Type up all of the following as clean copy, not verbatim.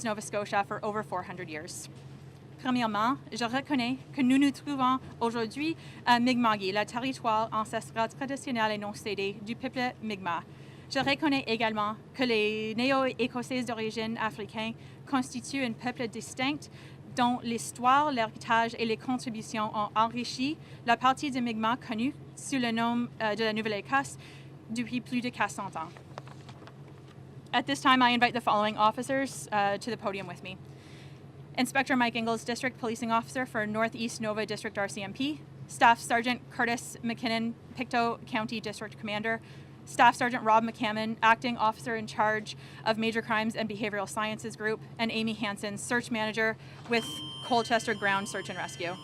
Nova Scotia for over 400 years. Premièrement, je reconnais que nous nous trouvons aujourd'hui à Mi'kmaq, le territoire ancestral traditionnel et non cédé du peuple Mi'kmaq. Je reconnais également que les Néo-Écossais d'origine africaine constituent un peuple distinct dont l'histoire, l'héritage et les contributions ont enrichi la partie de Mi'kmaq connue sous le nom de la Nouvelle-Écosse depuis plus de 400 ans. At this time, I invite the following officers to the podium with me. Inspector Mike Ingalls, District Policing Officer for Northeast Nova District RCMP, Staff Sergeant Curtis MacKinnon, Pictou County District Commander, Staff Sergeant Rob McCammon, Acting Officer in Charge of Major Crimes and Behavioral Sciences Group, and Amy Hansen, Search Manager with Colchester Ground Search and Rescue.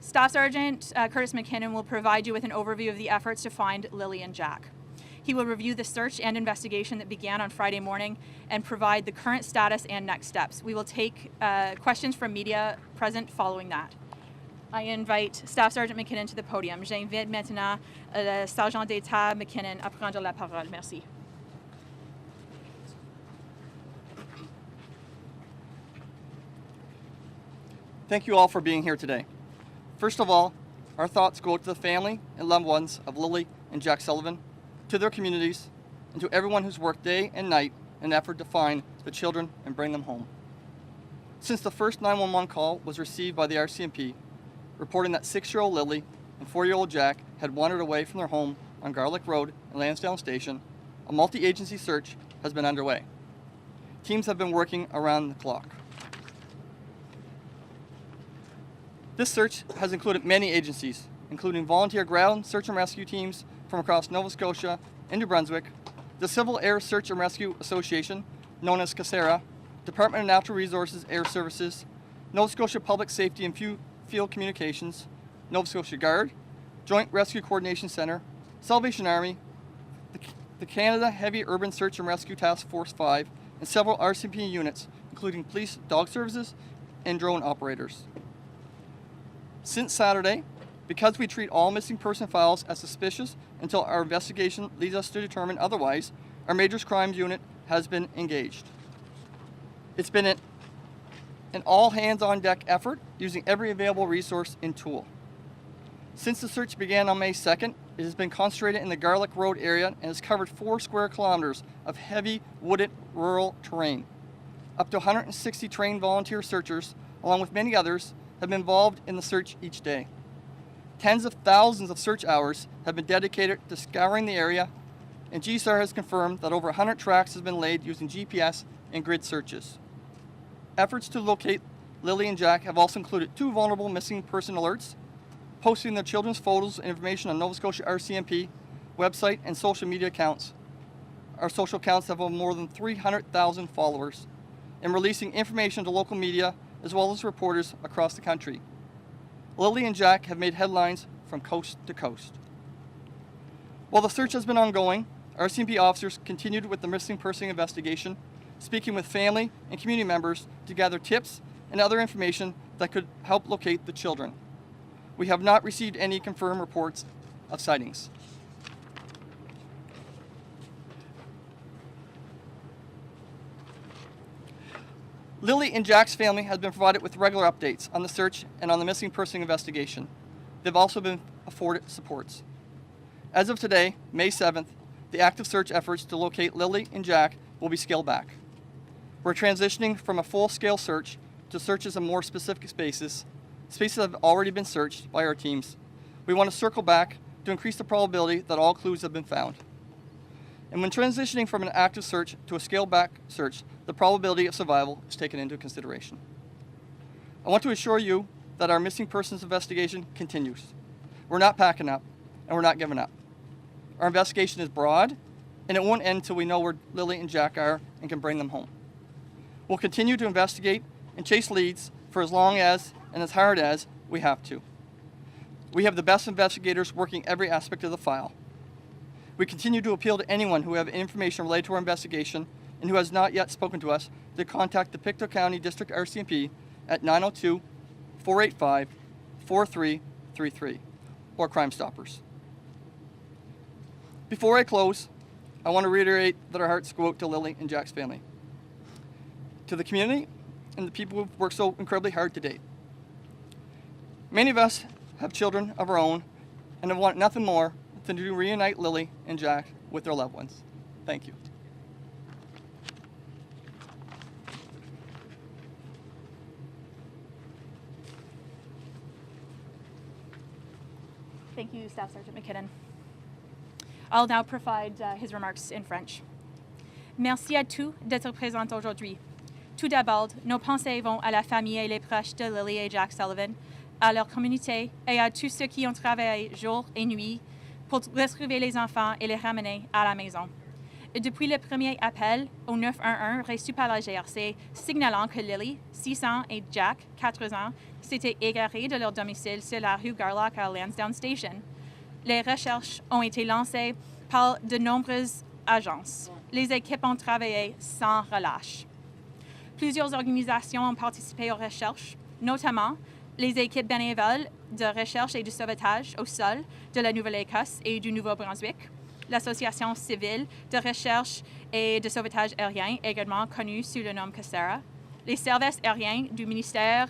Staff Sergeant Curtis MacKinnon will provide you with an overview of the efforts to find Lily and Jack. He will review the search and investigation that began on Friday morning and provide the current status and next steps. We will take questions from media present following that. I invite Staff Sergeant MacKinnon to the podium. J'invite maintenant le Sergent d'État MacKinnon à prendre la parole. Merci. Thank you all for being here today. First of all, our thoughts go to the family and loved ones of Lily and Jack Sullivan, to their communities, and to everyone who's worked day and night in an effort to find the children and bring them home. Since the first 911 call was received by the RCMP, reporting that 6-year-old Lily and 4-year-old Jack had wandered away from their home on Garlick Road and Lansdowne Station, a multi-agency search has been underway. Teams have been working around the clock. This search has included many agencies, including volunteer ground search and rescue teams from across Nova Scotia and New Brunswick, the Civil Air Search and Rescue Association, known as CASERA, Department of Natural Resources Air Services, Nova Scotia Public Safety and Field Communications, Nova Scotia Guard, Joint Rescue Coordination Center, Salvation Army, the Canada Heavy Urban Search and Rescue Task Force 5, and several RCMP units, including police dog services and drone operators. Since Saturday, because we treat all missing person files as suspicious until our investigation leads us to determine otherwise, our Major Crimes Unit has been engaged. It's been an all-hands-on-deck effort using every available resource and tool. Since the search began on May 2nd, it has been concentrated in the Garlick Road area and has covered 4 square kilometers of heavy, wooded, rural terrain. Up to 160 trained volunteer searchers, along with many others, have been involved in the search each day. Tens of thousands of search hours have been dedicated to scouring the area, and GSAR has confirmed that over 100 tracks have been laid using GPS and grid searches. Efforts to locate Lily and Jack have also included 2 vulnerable missing person alerts, posting their children's photos and information on Nova Scotia RCMP website and social media accounts. Our social accounts have more than 300,000 followers, and releasing information to local media as well as reporters across the country. Lily and Jack have made headlines from coast to coast. While the search has been ongoing, RCMP officers continued with the missing person investigation, speaking with family and community members to gather tips and other information that could help locate the children. We have not received any confirmed reports of sightings. Lily and Jack's family has been provided with regular updates on the search and on the missing person investigation. They've also been afforded supports. As of today, May 7th, the active search efforts to locate Lily and Jack will be scaled back. We're transitioning from a full-scale search to searches in more specific spaces that have already been searched by our teams. We want to circle back to increase the probability that all clues have been found. And when transitioning from an active search to a scaled-back search, the probability of survival is taken into consideration. I want to assure you that our missing persons investigation continues. We're not packing up, and we're not giving up. Our investigation is broad, and it won't end until we know where Lily and Jack are and can bring them home. We'll continue to investigate and chase leads for as long as and as hard as we have to. We have the best investigators working every aspect of the file. We continue to appeal to anyone who have information related to our investigation and who has not yet spoken to us to contact the Pictou County District RCMP at 902-485-4333 or Crime Stoppers. Before I close, I want to reiterate that our hearts go out to Lily and Jack's family, to the community, and the people who've worked so incredibly hard to date. Many of us have children of our own and have wanted nothing more than to reunite Lily and Jack with their loved ones. Thank you. Thank you, Staff Sergeant MacKinnon. I'll now provide his remarks in French. Merci à tous d'être présents aujourd'hui. Tout d'abord, nos pensées vont à la famille et les proches de Lily et Jack Sullivan, à leur communauté et à tous ceux qui ont travaillé jour et nuit pour retrouver les enfants et les ramener à la maison. Et depuis le premier appel au 911 reçu par la GRC signalant que Lily, 6 ans, et Jack, 4 ans, s'étaient égarés de leur domicile sur la rue Garlock à Lansdowne Station, les recherches ont été lancées par de nombreuses agences. Les équipes ont travaillé sans relâche. Plusieurs organisations ont participé aux recherches, notamment les équipes bénévoles de recherche et de sauvetage au sol de la Nouvelle-Écosse et du Nouveau-Brunswick, l'Association civile de recherche et de sauvetage aérien, également connue sous le nom CASERA, les services aériens du ministère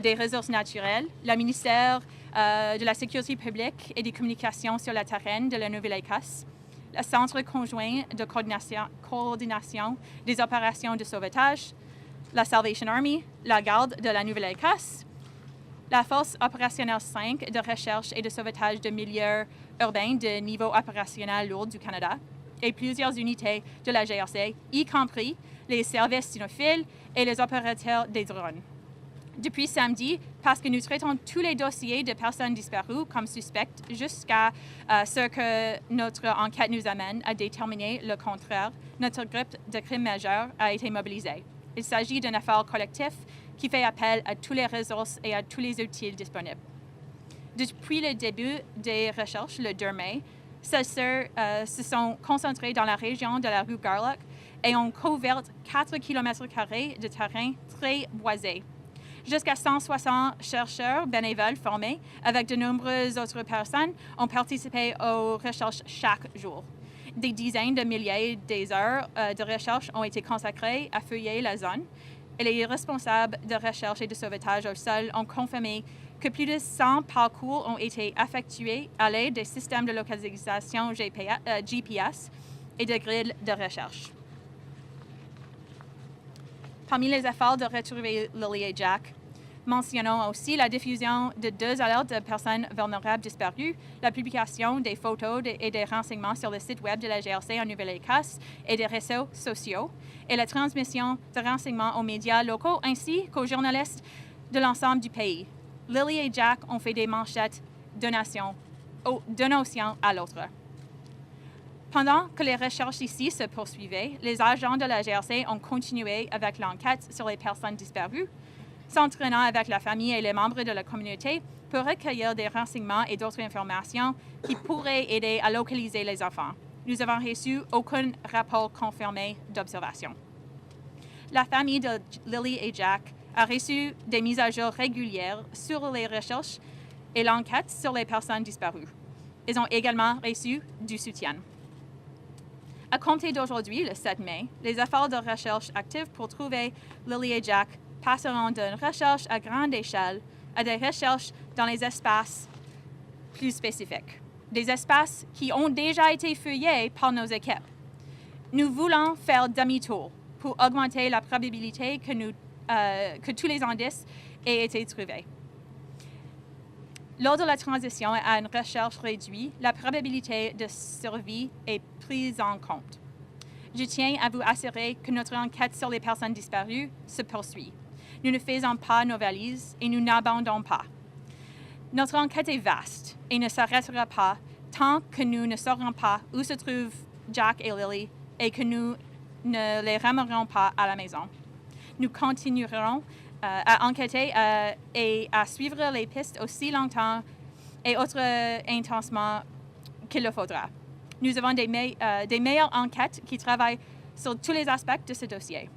des Ressources naturelles, le ministère de la Sécurité publique et des communications sur le terrain de la Nouvelle-Écosse, le Centre conjoint de coordination des opérations de sauvetage, la Salvation Army, la Garde de la Nouvelle-Écosse, la Force opérationnelle 5 de recherche et de sauvetage de milieux urbains de niveau opérationnel lourd du Canada et plusieurs unités de la GRC, y compris les services cynophiles et les opérateurs des drones. Depuis samedi, parce que nous traitons tous les dossiers de personnes disparues comme suspectes jusqu'à ce que notre enquête nous amène à déterminer le contraire, notre groupe de crimes majeurs a été mobilisé. Il s'agit d'un effort collectif qui fait appel à toutes les ressources et à tous les outils disponibles. Depuis le début des recherches, le 2 mai, celles-ci se sont concentrées dans la région de la rue Garlock et ont couvert 4 km² de terrain très boisé. Jusqu'à 160 chercheurs bénévoles formés avec de nombreuses autres personnes ont participé aux recherches chaque jour. Des dizaines de milliers d'heures de recherche ont été consacrées à fouiller la zone et les responsables de recherche et de sauvetage au sol ont confirmé que plus de 100 parcours ont été effectués à l'aide des systèmes de localisation GPS et de grilles de recherche. Parmi les efforts de retrouver Lily et Jack, mentionnons aussi la diffusion de 2 alertes de personnes vulnérables disparues, la publication des photos et des renseignements sur le site web de la GRC en Nouvelle-Écosse et des réseaux sociaux, et la transmission de renseignements aux médias locaux ainsi qu'aux journalistes de l'ensemble du pays. Lily et Jack ont fait des manchettes d'un océan à l'autre. Pendant que les recherches ici se poursuivaient, les agents de la GRC ont continué avec l'enquête sur les personnes disparues, s'entraînant avec la famille et les membres de la communauté pour recueillir des renseignements et d'autres informations qui pourraient aider à localiser les enfants. Nous n'avons reçu aucun rapport confirmé d'observation. La famille de Lily et Jack a reçu des mises à jour régulières sur les recherches et l'enquête sur les personnes disparues. Ils ont également reçu du soutien. À compter d'aujourd'hui, le 7 mai, les efforts de recherche actifs pour trouver Lily et Jack passeront d'une recherche à grande échelle à des recherches dans les espaces plus spécifiques, des espaces qui ont déjà été fouillés par nos équipes. Nous voulons faire demi-tour pour augmenter la probabilité que tous les indices aient été trouvés. Lors de la transition à une recherche réduite, la probabilité de survie est prise en compte. Je tiens à vous assurer que notre enquête sur les personnes disparues se poursuit. Nous ne faisons pas nos valises et nous n'abandonnons pas. Notre enquête est vaste et ne s'arrêtera pas tant que nous ne saurons pas où se trouvent Jack et Lily et que nous ne les ramènerons pas à la maison. Nous continuerons à enquêter et à suivre les pistes aussi longtemps et autres intensément qu'il le faudra. Nous avons des meilleures enquêtes qui travaillent sur tous les aspects de ce dossier.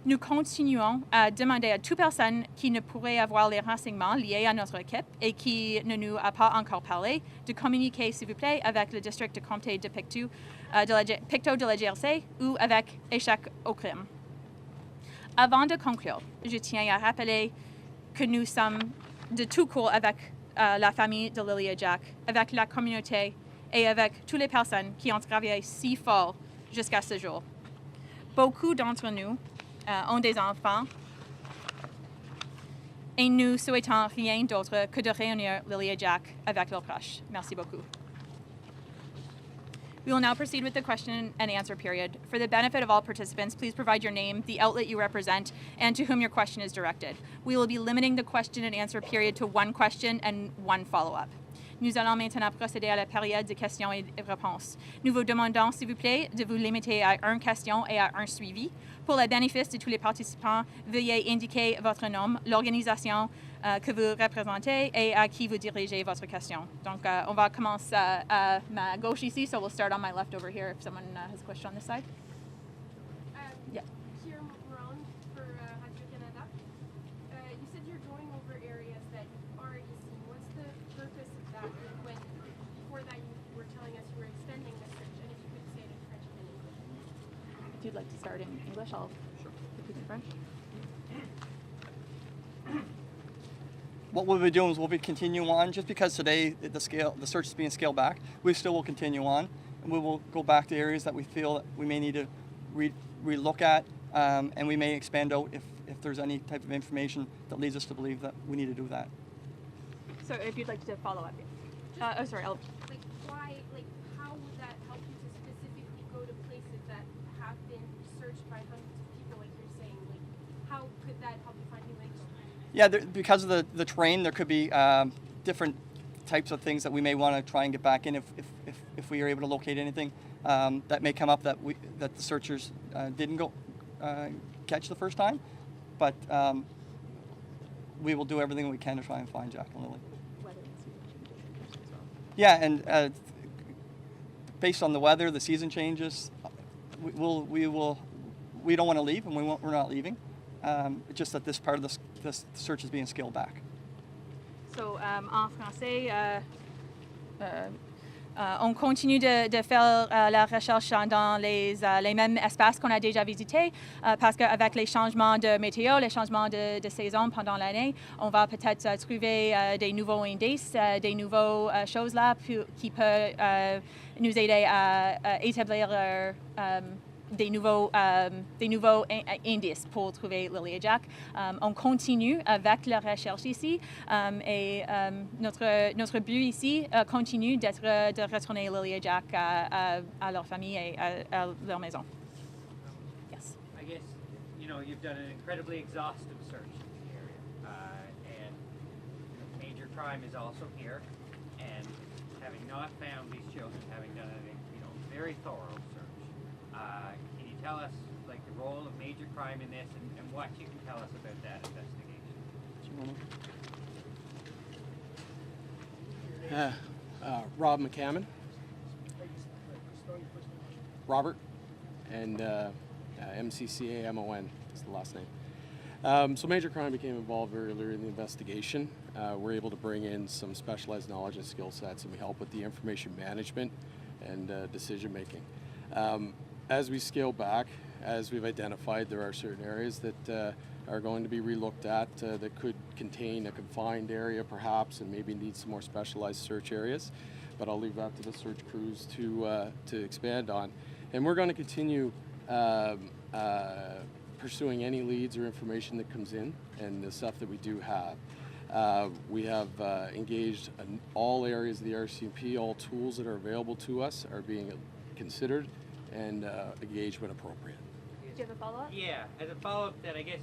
Nous continuons à demander à toute personne qui ne pourrait avoir les renseignements liés à notre équipe et qui ne nous a pas encore parlé de communiquer, s'il vous plaît, avec le district de comté de Pictou, Pictou de la GRC ou avec échec au crime. Avant de conclure, je tiens à rappeler que nous sommes de tout cœur avec la famille de Lily et Jack, avec la communauté et avec toutes les personnes qui ont travaillé si fort jusqu'à ce jour. Beaucoup d'entre nous ont des enfants et nous souhaitons rien d'autre que de réunir Lily et Jack avec leurs proches. Merci beaucoup. We will now proceed with the question and answer period. For the benefit of all participants, please provide your name, the outlet you represent, and to whom your question is directed. We will be limiting the question and answer period to one question and one follow-up. Nous allons maintenant procéder à la période de questions et réponses. Nous vous demandons, s'il vous plaît, de vous limiter à une question et à un suivi. Pour le bénéfice de tous les participants, veuillez indiquer votre nom, l'organisation que vous représentez et à qui vous dirigez votre question. Donc, on va commencer à ma gauche ici, so we'll start on my left over here if someone has a question on this side. Yeah. Here, Moran for Radio Canada. You said you're going over areas that you've already seen. What's the purpose of that? When before that you were telling us you were extending the search, and if you could say it in French and in English. If you'd like to start in English, I'll repeat in French. What we'll be doing is we'll be continuing on. Just because today the search is being scaled back, we still will continue on, and we will go back to areas that we feel that we may need to re-look at, and we may expand out if there's any type of information that leads us to believe that we need to do that. So if you'd like to follow up. Like why? Like how would that help you to specifically go to places that have been searched by hundreds of people, like you're saying? Like how could that help you find new links? Yeah, because of the terrain, there could be different types of things that we may want to try and get back in if we are able to locate anything that may come up that the searchers didn't go catch the first time. But we will do everything we can to try and find Jack and Lily. Yeah, and based on the weather, the season changes, we don't want to leave, and we're not leaving. It's just that this part of this search is being scaled back. So, en français, on continue de faire la recherche dans les mêmes espaces qu'on a déjà visités parce qu'avec les changements de météo, les changements de saison pendant l'année, on va peut-être trouver des nouveaux indices, des nouvelles choses là qui peuvent nous aider à établir des nouveaux indices pour trouver Lily et Jack. On continue avec la recherche ici et notre but ici continue de retourner Lily et Jack à leur famille et à leur maison. Yes. I guess, you've done an incredibly exhaustive search in the area, and major crime is also here, and having not found these children, having done a very thorough search, can you tell us like the role of major crime in this and what you can tell us about that investigation? Rob MacKinnon. Robert, and MCCAMON is the last name. So major crime became involved very early in the investigation. We're able to bring in some specialized knowledge and skill sets, and we help with the information management and decision making. As we scale back, as we've identified, there are certain areas that are going to be relooked at that could contain a confined area perhaps and maybe need some more specialized search areas. But I'll leave that to the search crews to expand on. And we're going to continue pursuing any leads or information that comes in and the stuff that we do have. We have engaged in all areas of the RCMP. All tools that are available to us are being considered and engaged when appropriate. Do you have a follow-up? Yeah, as a follow-up, that I guess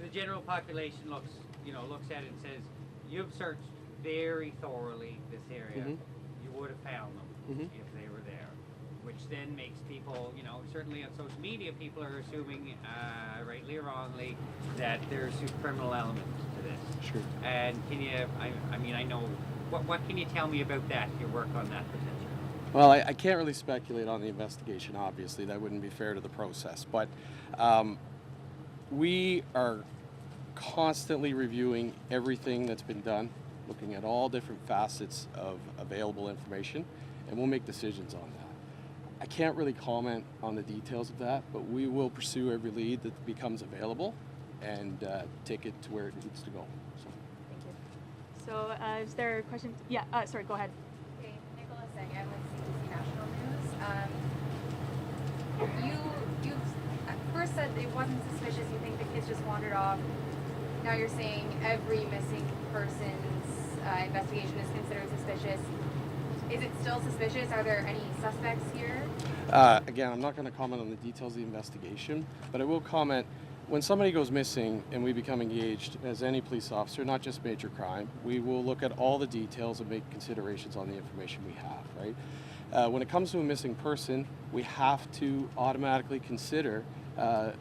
the general population looks at it and says, you've searched very thoroughly this area. Mm-hmm. You would have found them if they were there, which then makes people, certainly on social media, people are assuming, rightly or wrongly, that there's a criminal element to this. Sure. And can you, I know, what can you tell me about that, your work on that potential? Well, I can't really speculate on the investigation, obviously. That wouldn't be fair to the process. But We are constantly reviewing everything that's been done, looking at all different facets of available information, and we'll make decisions on that. I can't really comment on the details of that, but we will pursue every lead that becomes available and take it to where it needs to go. So. Thank you. So is there a question? Yeah, sorry, go ahead. Okay, Nicholas again with CBC National News. You at first said it wasn't suspicious, you think the kids just wandered off. Now you're saying every missing person's investigation is considered suspicious. Is it still suspicious? Are there any suspects here? Again, I'm not going to comment on the details of the investigation, but I will comment, when somebody goes missing and we become engaged as any police officer, not just major crime, we will look at all the details and make considerations on the information we have, right? When it comes to a missing person, we have to automatically consider are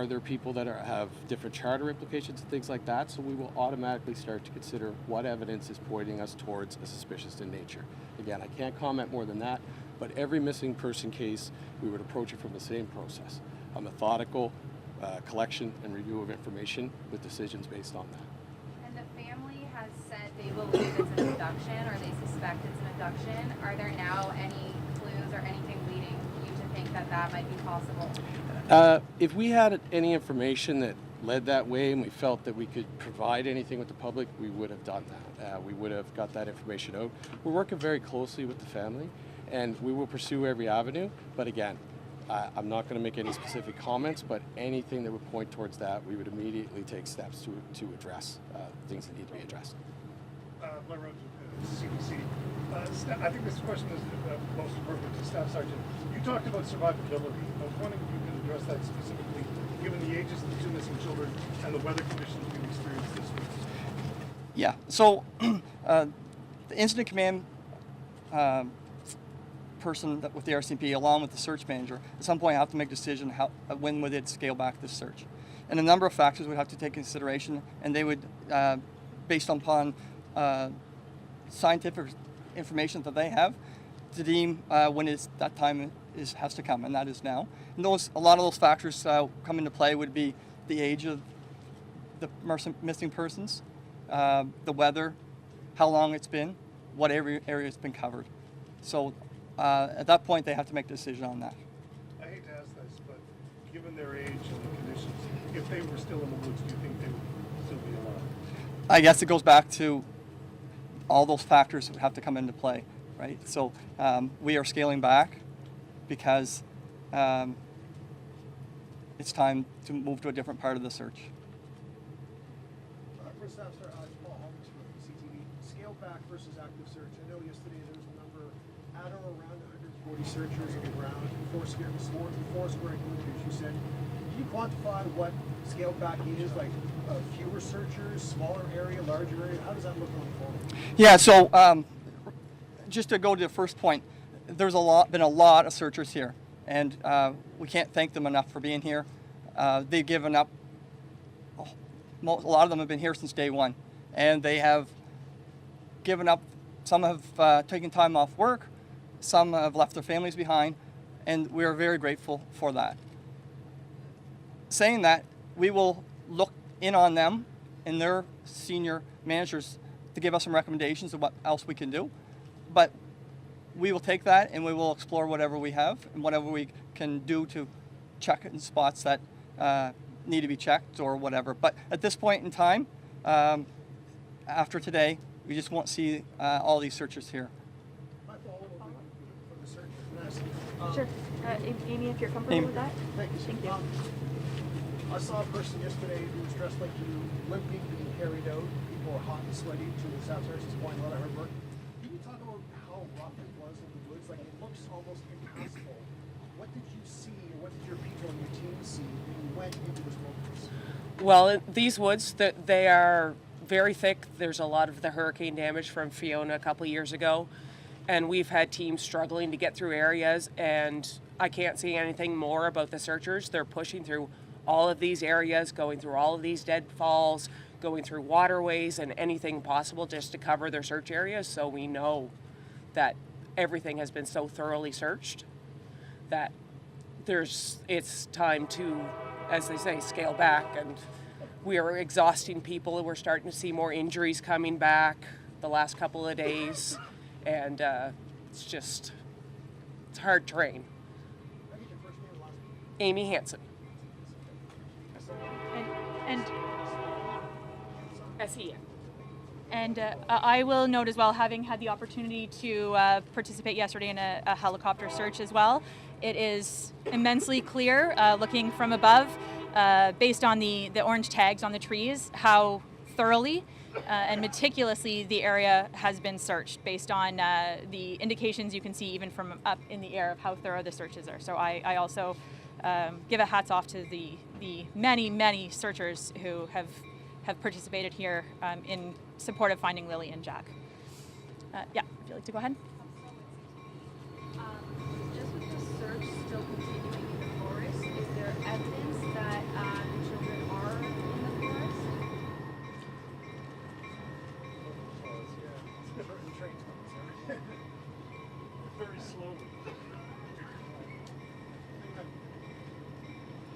there people that have different charter implications and things like that? So we will automatically start to consider what evidence is pointing us towards a suspicious in nature. Again, I can't comment more than that, but every missing person case, we would approach it from the same process, a methodical collection and review of information with decisions based on that. And the family has said they believe it's an abduction or they suspect it's an abduction. Are there now any clues or anything leading you to think that that might be possible? If we had any information that led that way and we felt that we could provide anything with the public, we would have done that. We would have got that information out. We're working very closely with the family and we will pursue every avenue. But again, I'm not going to make any specific comments, but anything that would point towards that, we would immediately take steps to address things that need to be addressed. Blair Rhodes with CBC. I think this question is most appropriate to Staff Sergeant. You talked about survivability. I was wondering if you could address that specifically, given the ages of the two missing children and the weather conditions we've experienced this week. Yeah, so the incident command person with the RCMP, along with the search manager, at some point have to make a decision when would it scale back this search. And a number of factors would have to take consideration, and they would, based upon scientific information that they have, to deem when that time has to come, and that is now. And a lot of those factors come into play would be the age of the missing persons, the weather, how long it's been, what area has been covered. So at that point, they have to make a decision on that. I hate to ask this, but given their age and the conditions, if they were still in the woods, do you think they would still be alive? I guess it goes back to all those factors that have to come into play, right? So we are scaling back because it's time to move to a different part of the search. First Staff Sergeant Paul Holmes from CTV. Scale back versus active search. I know yesterday there was a number at or around 140 searchers on the ground, 4 square kilometers. You said, can you quantify what scale back is? Like fewer searchers, smaller area, larger area? How does that look going forward? Yeah. So just to go to the first point, there's been a lot of searchers here, and we can't thank them enough for being here. They've given up. A lot of them have been here since day one, and they have given up. Some have taken time off work, some have left their families behind, and we are very grateful for that. Saying that, we will look in on them and their senior managers to give us some recommendations of what else we can do, but we will take that and we will explore whatever we have and whatever we can do to check it in spots that need to be checked or whatever. But at this point in time, after today, we just won't see all these searchers here. My follow-up for the searchers. Sure. Amy, if you're comfortable with that. Thank you. Thank you. I saw a person yesterday who was dressed like you, limping, being carried out. People were hot and sweaty to the Staff Sergeant's point. A lot of hard work. Can you talk about how rough it was in the woods? Like, it looks almost impassable. What did you see, or what did your people and your team see when you went into this wilderness? Well, these woods, they are very thick. There's a lot of the hurricane damage from Fiona a couple of years ago, and we've had teams struggling to get through areas, and I can't say anything more about the searchers. They're pushing through all of these areas, going through all of these deadfalls, going through waterways and anything possible just to cover their search areas. So we know that everything has been so thoroughly searched that it's time to as they say, scale back, and we are exhausting people, and we're starting to see more injuries coming back the last couple of days, and it's hard terrain. Amy Hansen. And SEN. And I will note as well, having had the opportunity to participate yesterday in a helicopter search as well, it is immensely clear looking from above, based on the orange tags on the trees, how thoroughly and meticulously the area has been searched, based on the indications you can see even from up in the air of how thorough the searches are. So I also give a hats off to the many searchers who have participated here in support of finding Lily and Jack. Yeah, would you like to go ahead? Just with the search still continuing in the forest, is there evidence that the children are in the forest? Very slowly.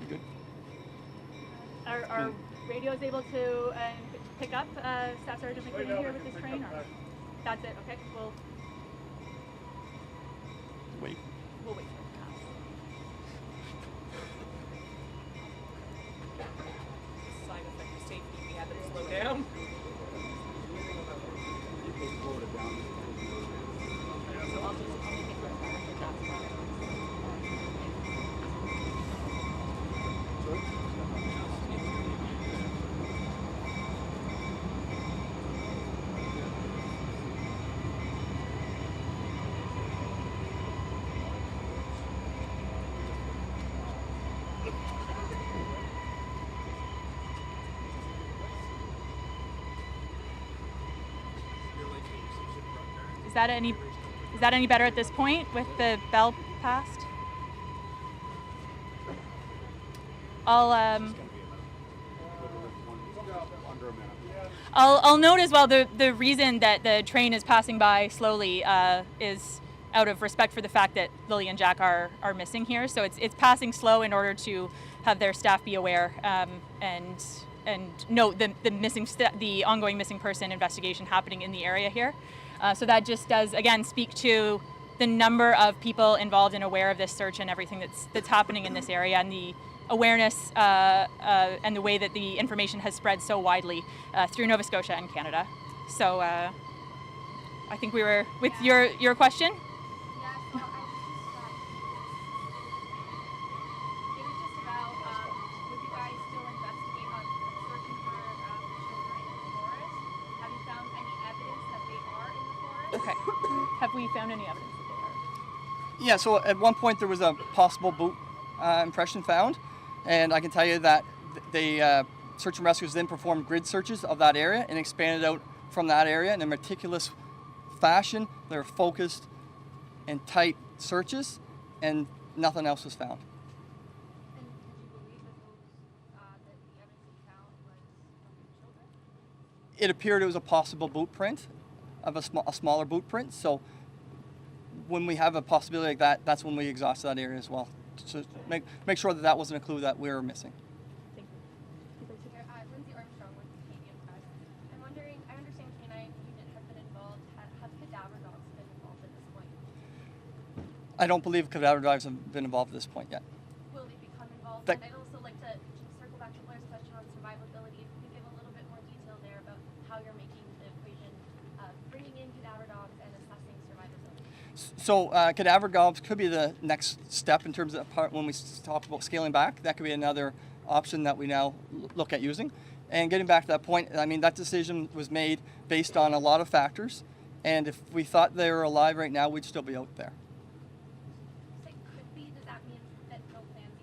You good? Are radios able to pick up Staff Sergeant MacKinnon here with this train? Or? That's it, okay. Wait. We'll wait for it to pass. Side effect of safety, we have it slow down. So I'll make it right back if that's fine. Is that any better at this point with the bell passed? I'll note as well the reason that the train is passing by slowly is out of respect for the fact that Lily and Jack are missing here. So it's passing slow in order to have their staff be aware and note the ongoing missing person investigation happening in the area here. So that just does, again, speak to the number of people involved and aware of this search and everything that's happening in this area, and the awareness and the way that the information has spread so widely through Nova Scotia and Canada. So I think we were with your question. Yeah, so it was just about would you guys still investigate on searching for the children in the forest? Have you found any evidence that they are in the forest? Okay. Have we found any evidence that they are? Yeah, so at one point there was a possible boot impression found, and I can tell you that the search and rescues then performed grid searches of that area and expanded out from that area in a meticulous fashion. They were focused and tight searches, and nothing else was found. And did you believe that the evidence you found was from the children? It appeared it was a possible boot print of a smaller boot print. So when we have a possibility like that, that's when we exhaust that area as well, to make sure that wasn't a clue that we were missing. Thank you. Lindsay Armstrong with the Canadian Press. I'm wondering, I understand K9 unit has been involved. Have cadaver dogs been involved at this point? I don't believe cadaver dives have been involved at this point yet. Will they become involved? That- And I'd also like to circle back to Blair's question on survivability. If you could give a little bit more detail there about how you're making the equation, bringing in cadaver dogs and assessing survivability. So cadaver dogs could be the next step in terms of when we talk about scaling back. That could be another option that we now look at using. And getting back to that point, I mean, that decision was made based on a lot of factors. And if we thought they were alive right now, we'd still be out there. So could be, does that mean that no plans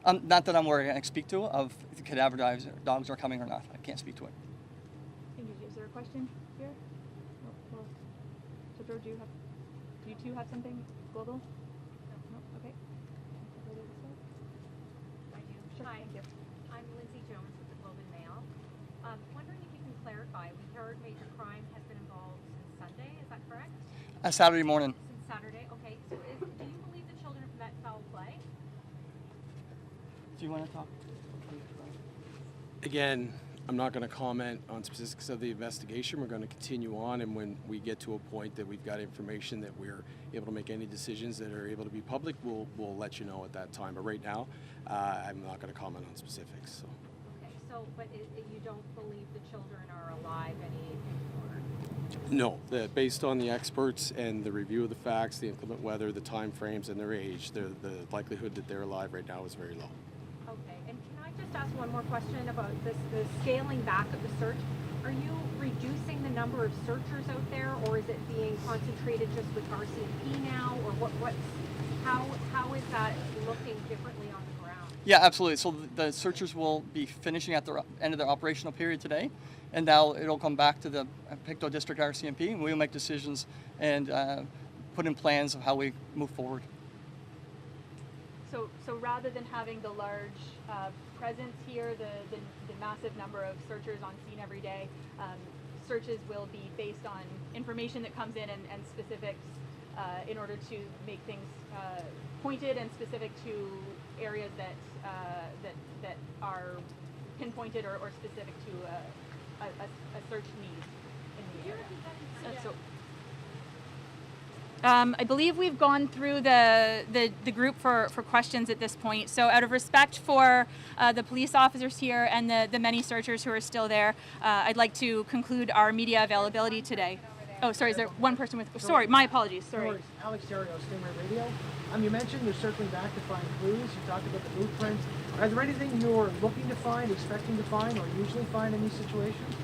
yet? Not that I'm aware I can speak to of the cadaver dogs are coming or not. I can't speak to it. Thank you. Is there a question here? Well, so George, do you two have something global? No? Okay. I do. Sure, Hi, thank you. I'm Lindsay Jones with the Globe and Mail. Wondering if you can clarify, we heard major crime has been involved since Sunday, is that correct? Saturday morning. Since Saturday, okay. So do you believe the children have met foul play? Do you want to talk? Again, I'm not going to comment on specifics of the investigation. We're going to continue on, and when we get to a point that we've got information that we're able to make any decisions that are able to be public, we'll let you know at that time. But right now, I'm not going to comment on specifics. So. Okay, so, but you don't believe the children are alive anymore? No, based on the experts and the review of the facts, the inclement weather, the time frames, and their age, the likelihood that they're alive right now is very low. Okay, and can I just ask one more question about the scaling back of the search? Are you reducing the number of searchers out there, or is it being concentrated just with RCMP now, or how is that looking differently on the ground? Yeah, absolutely. So the searchers will be finishing at the end of their operational period today, and now it'll come back to the Pictou District RCMP, and we'll make decisions and put in plans of how we move forward. So rather than having the large presence here, the massive number of searchers on scene every day, searches will be based on information that comes in and specifics in order to make things pointed and specific to areas that are pinpointed or specific to a search need in the area. I believe we've gone through the group for questions at this point. So out of respect for the police officers here and the many searchers who are still there, I'd like to conclude our media availability today. Oh, sorry, is there one person with... Sorry, my apologies, sorry. No worries. Alex Terrio, Stingray Radio. You mentioned you're circling back to find clues. You talked about the blueprint. Are there anything you're looking to find, expecting to find, or usually find in these situations?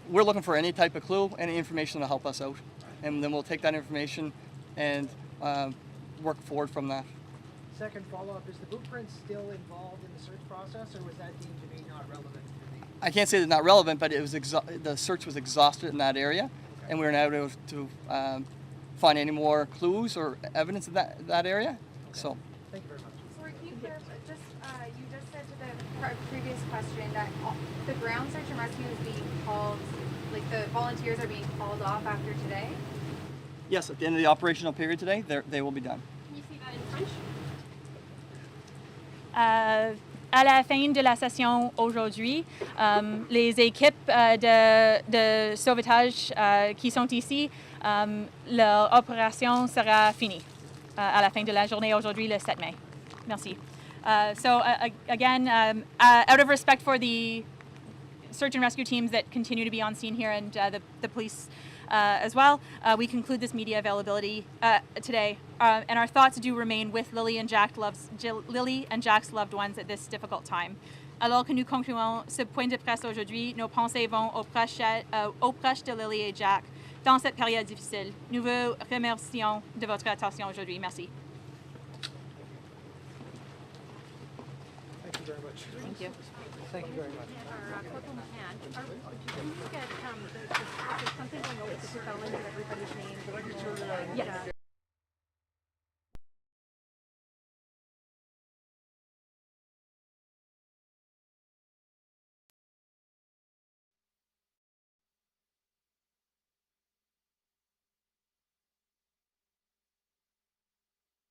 We're looking for any type of clue, any information to help us out, and then we'll take that information and work forward from that. Second follow-up, is the blueprint still involved in the search process, or was that deemed to be not relevant? I can't say it's not relevant, but it was the search was exhausted in that area, and we were not able to find any more clues or evidence in that area. Okay. So. Thank you very much. Sorry, can you clarify? You just said to the previous question that the ground search and rescue is being called, like the volunteers are being called off after today? Yes, at the end of the operational period today, they will be done. Can you say that in French? À la fin de la session aujourd'hui, les équipes de sauvetage qui sont ici, leur opération sera finie à la fin de la journée aujourd'hui, le 7 mai. Merci. Again, out of respect for the search and rescue teams that continue to be on scene here and the police as well, we conclude this media availability today. And our thoughts do remain with Lily and Jack's loved ones at this difficult time. Alors que nous concluons ce point de presse aujourd'hui, nos pensées vont aux proches de Lily et Jack dans cette période difficile. Nous vous remercions de votre attention aujourd'hui. Merci. Thank you very much. Thank you. Thank you very much. Corporal McCann, did you get something going over the spelling of everybody's name? Yes.